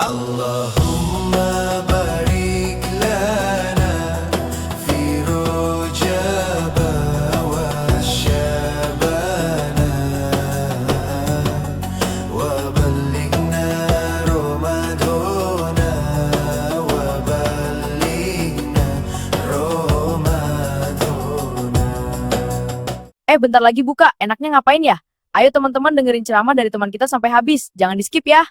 Allahumma barik lana fi Rajab wa Syabana wa ballighna Ramadana wa ballighna Ramadana. Bentar lagi buka, enaknya ngapain ya? Ayo teman-teman dengerin ceramah dari teman kita sampai habis, jangan di skip ya.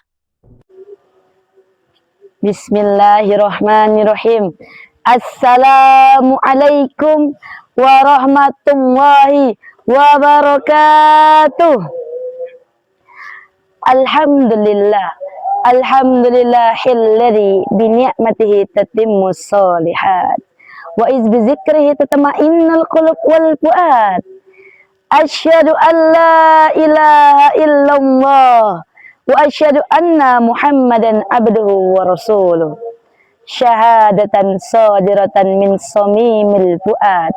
Bismillahirrahmanirrahim. Assalamualaikum warahmatullahi wabarakatuh. Alhamdulillah. Alhamdulillahilladzi bi ni'matihi tatimmus shalihat. Wa iz bi dzikrihi tatma'innul qulub wal fuad. Asyhadu an la ilaha illallah wa asyhadu anna Muhammadan abduhu wa rasuluh. Syahadatan sadiratan min samimil fuad.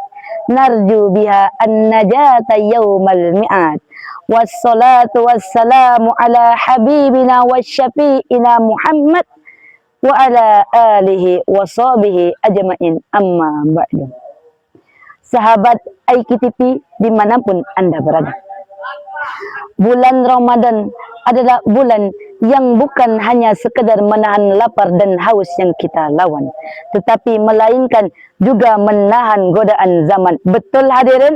Narju biha an-najata yawmal mi'ad. Wassalatu wassalamu ala habibina wa syafi'ina Muhammad wa ala alihi wa sahbihi ajma'in, amma ba'du. Sahabat IKTV dimanapun Anda berada, bulan Ramadan adalah bulan yang bukan hanya sekedar menahan lapar dan haus yang kita lawan, tetapi melainkan juga menahan godaan zaman. Betul hadirin?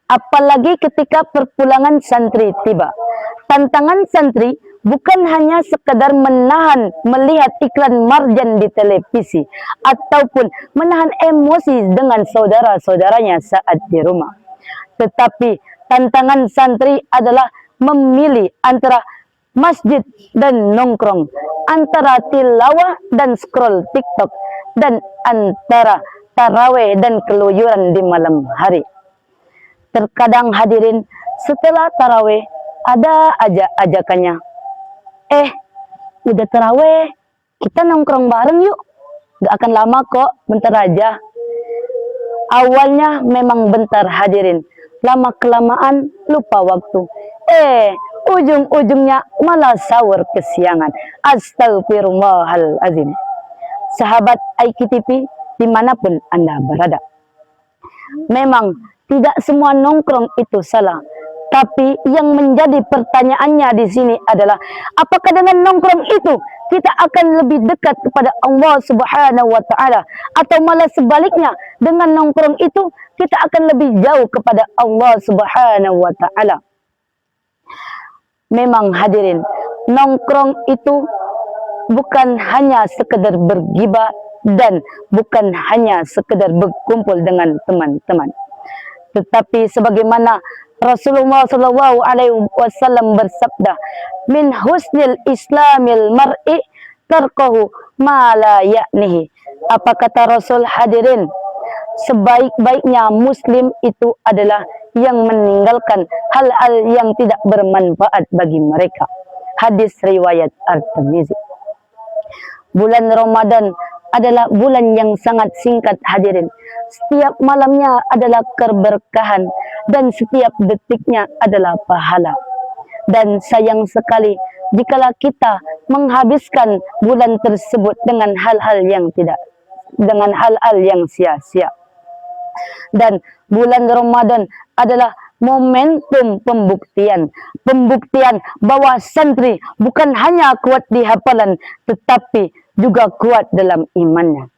Apalagi ketika perpulangan santri tiba. Tantangan santri bukan hanya sekedar menahan melihat iklan marjan di televisi ataupun menahan emosi dengan saudara-saudaranya saat di rumah. Tetapi tantangan santri adalah memilih antara masjid dan nongkrong, antara tilawah dan scroll TikTok, dan antara taraweh dan keluyuran di malam hari. Terkadang hadirin, setelah taraweh ada aja ajakannya, udah taraweh, kita nongkrong bareng yuk. Gak akan lama kok, bentar aja. Awalnya memang bentar hadirin, lama kelamaan lupa waktu. Ujung-ujungnya malah sahur kesiangan. Astagfirullahalazim. Sahabat IKTV dimanapun Anda berada, memang tidak semua nongkrong itu salah. Tapi yang menjadi pertanyaannya di sini adalah, apakah dengan nongkrong itu kita akan lebih dekat kepada Allah Subhanahu wa taala, atau malah sebaliknya, dengan nongkrong itu kita akan lebih jauh kepada Allah Subhanahu wa taala? Memang hadirin, nongkrong itu bukan hanya sekedar bergibah dan bukan hanya sekedar berkumpul dengan teman-teman. Tetapi sebagaimana Rasulullah SAW bersabda, min husnil islamil mar'i tarkahu ma la ya'nihi. Apa kata Rasul hadirin? Sebaik-baiknya muslim itu adalah yang meninggalkan hal-hal yang tidak bermanfaat bagi mereka. Hadis riwayat At-Tirmizi. Bulan Ramadan adalah bulan yang sangat singkat hadirin. Setiap malamnya adalah keberkahan dan setiap detiknya adalah pahala. Dan sayang sekali jikalau kita menghabiskan bulan tersebut dengan hal-hal yang sia-sia. Dan bulan Ramadan adalah momentum pembuktian bahwa santri bukan hanya kuat di hafalan tetapi juga kuat dalam imannya.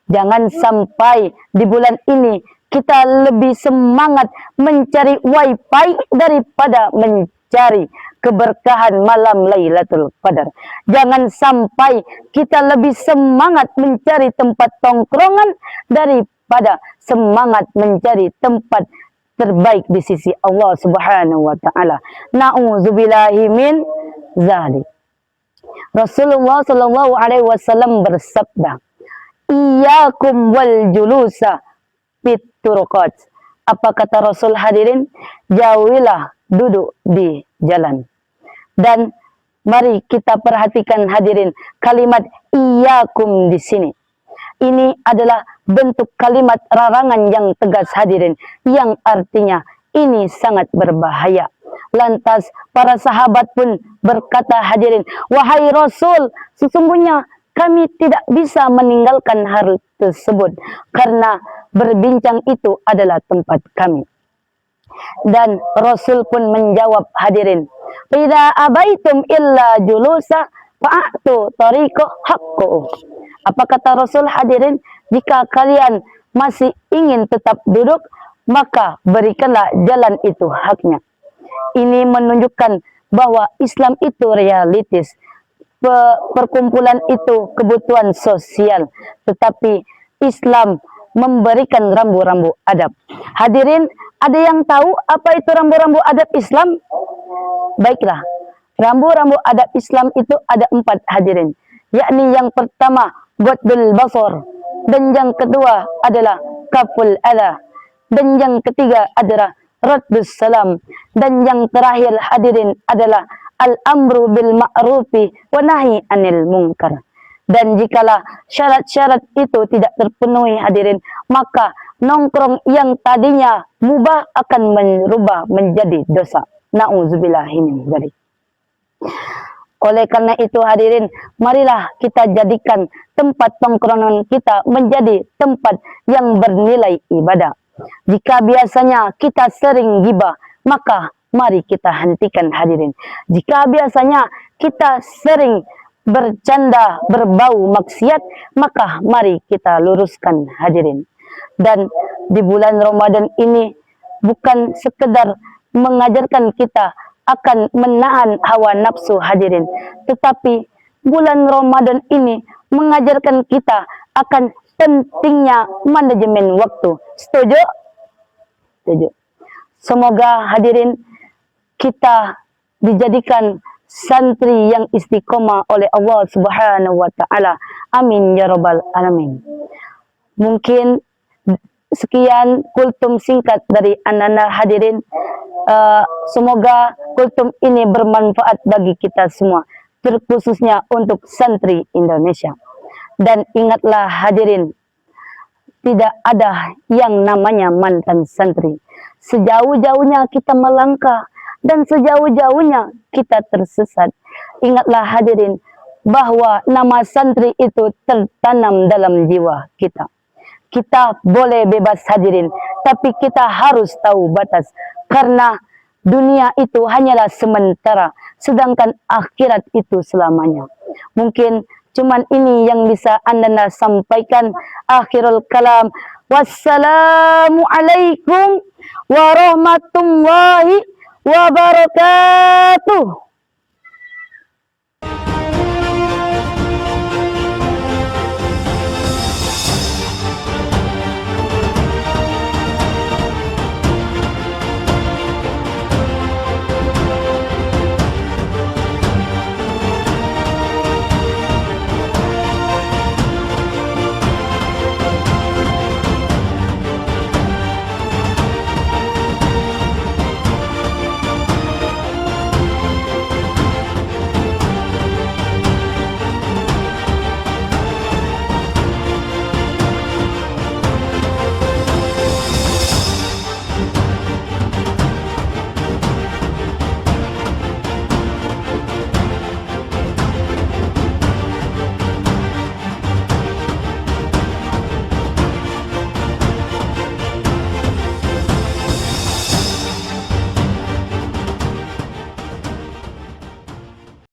Jangan sampai di bulan ini kita lebih semangat mencari wifi daripada mencari keberkahan malam Lailatul Qadar. Jangan sampai kita lebih semangat mencari tempat tongkrongan daripada semangat mencari tempat terbaik di sisi Allah Subhanahu wa taala. Na'udzubillahi min dzalik. Rasulullah sallallahu alaihi wasallam bersabda, "Iyyakum wal julusa fit turuqat." Apa kata Rasul hadirin? Jauhilah duduk di jalan. Dan mari kita perhatikan hadirin kalimat iyyakum di sini. Ini adalah bentuk kalimat larangan yang tegas hadirin, yang artinya ini sangat berbahaya. Lantas para sahabat pun berkata, hadirin, wahai Rasul, sesungguhnya kami tidak bisa meninggalkan hal tersebut karena berbincang itu adalah tempat kami. Dan Rasul pun menjawab, hadirin, "Idza abaitum illa julusa fa'atu tariqo haqqo." Apa kata Rasul, hadirin? Jika kalian masih ingin tetap duduk, maka berikanlah jalan itu haknya. Ini menunjukkan bahwa Islam itu realitis. Perkumpulan itu kebutuhan sosial, tetapi Islam memberikan rambu-rambu adab. Hadirin, ada yang tahu apa itu rambu-rambu adab Islam? Baiklah, rambu-rambu adab Islam itu ada 4, hadirin. Yakni yang pertama, ghaddul basar, dan yang kedua adalah kaful adha, dan yang ketiga adalah raddus salam, dan yang terakhir, hadirin, adalah al-amru bil ma'rufi wa nahi anil munkar. Dan jikalau syarat-syarat itu tidak terpenuhi, hadirin, maka nongkrong yang tadinya mubah akan berubah menjadi dosa. Na'udzubillahi min dzalik. Oleh karena itu, hadirin, marilah kita jadikan tempat tongkrongan kita menjadi tempat yang bernilai ibadah. Jika biasanya kita sering gibah, maka mari kita hentikan, hadirin. Jika biasanya kita sering bercanda berbau maksiat, maka mari kita luruskan, hadirin. Dan di bulan Ramadan ini bukan sekedar mengajarkan kita akan menahan hawa nafsu, hadirin, tetapi bulan Ramadan ini mengajarkan kita akan pentingnya manajemen waktu. Setuju? Setuju. Semoga, hadirin, kita dijadikan santri yang istiqomah oleh Allah Subhanahu wa taala. Amin ya rabbal alamin. Mungkin sekian kultum singkat dari anak-anak, hadirin. Semoga kultum ini bermanfaat bagi kita semua, terkhususnya untuk santri Indonesia. Dan ingatlah, hadirin, tidak ada yang namanya mantan santri. Sejauh-jauhnya kita melangkah dan sejauh-jauhnya kita tersesat, ingatlah, hadirin, bahwa nama santri itu tertanam dalam jiwa kita. Kita boleh bebas, hadirin, tapi kita harus tahu batas. Karena dunia itu hanyalah sementara, sedangkan akhirat itu selamanya. Mungkin cuman ini yang bisa Anda sampaikan. Akhirul kalam. Wassalamualaikum warahmatullahi wabarakatuh.